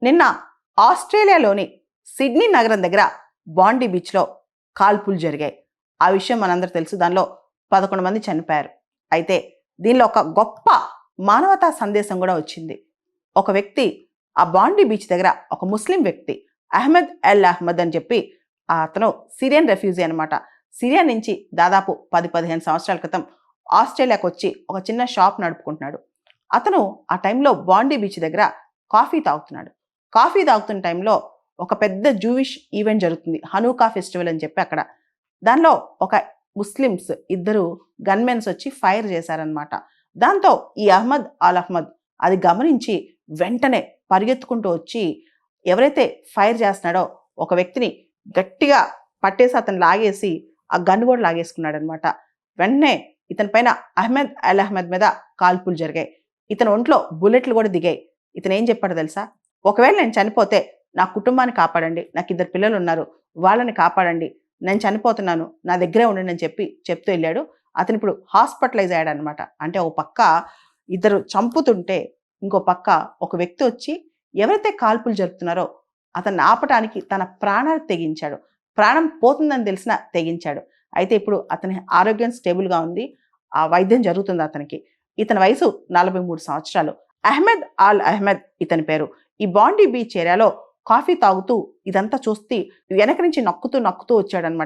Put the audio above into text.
నిన్న ఆస్ట్రేలియాలోని సిడ్నీ నగరం దగ్గర బాండీ బీచ్లో కాల్పులు జరిగాయి. ఆ విషయం మనందరూ తెలుసు. దానిలో 11 మంది చనిపోయారు. అయితే దీనిలో ఒక గొప్ప మానవతా సందేశం కూడా వచ్చింది. ఒక వ్యక్తి ఆ బాండీ బీచ్ దగ్గర, ఒక ముస్లిం వ్యక్తి అహ్మద్ అల్ అహ్మద్ అని చెప్పి, అతను సిరియన్ రెఫ్యూజీ అనమాట. సిరియా నుంచి దాదాపు 10-15 సంవత్సరాల క్రితం ఆస్ట్రేలియాకు వచ్చి ఒక చిన్న షాప్ నడుపుకుంటున్నాడు. అతను ఆ టైంలో బాండీ బీచ్ దగ్గర కాఫీ తాగుతున్నాడు. కాఫీ తాగుతున్న టైంలో ఒక పెద్ద జూవిష్ ఈవెంట్ జరుగుతుంది, హనూకా ఫెస్టివల్ అని చెప్పి అక్కడ. దానిలో ఒక ముస్లిమ్స్ ఇద్దరు గన్మెన్స్ వచ్చి ఫైర్ చేశారనమాట. దాంతో ఈ అహ్మద్ అల్ అహ్మద్ అది గమనించి వెంటనే పరిగెత్తుకుంటూ వచ్చి ఎవరైతే ఫైర్ చేస్తున్నాడో ఒక వ్యక్తిని గట్టిగా పట్టేసి అతను లాగేసి ఆ గన్ కూడా లాగేసుకున్నాడు అనమాట. వెంటనే ఇతని పైన అహ్మద్ అల్ అహ్మద్ మీద కాల్పులు జరిగాయి. ఇతని ఒంట్లో బుల్లెట్లు కూడా దిగాయి. ఇతను ఏం చెప్పాడు తెలుసా? ఒకవేళ నేను చనిపోతే నా కుటుంబాన్ని కాపాడండి, నాకు 2 పిల్లలు ఉన్నారు, వాళ్ళని కాపాడండి, నేను చనిపోతున్నాను, నా దగ్గరే ఉండండి అని చెప్తూ వెళ్ళాడు. అతను ఇప్పుడు హాస్పిటలైజ్ అయ్యాడు అనమాట. అంటే ఒక పక్క ఇద్దరు చంపుతుంటే ఇంకో పక్క ఒక వ్యక్తి వచ్చి ఎవరైతే కాల్పులు జరుపుతున్నారో అతన్ని ఆపటానికి తన ప్రాణాలు తెగించాడు. ప్రాణం పోతుందని తెలిసినా తెగించాడు. అయితే ఇప్పుడు అతని ఆరోగ్యం స్టేబుల్గా ఉంది. ఆ వైద్యం జరుగుతుంది అతనికి. ఇతని వయసు 43 సంవత్సరాలు. అహ్మద్ అల్ అహ్మద్ ఇతని పేరు. ఈ బాండీ బీచ్ ఏరియాలో కాఫీ తాగుతూ ఇదంతా చూస్తే వెనక నుంచి నక్కుతూ వచ్చాడనమాట.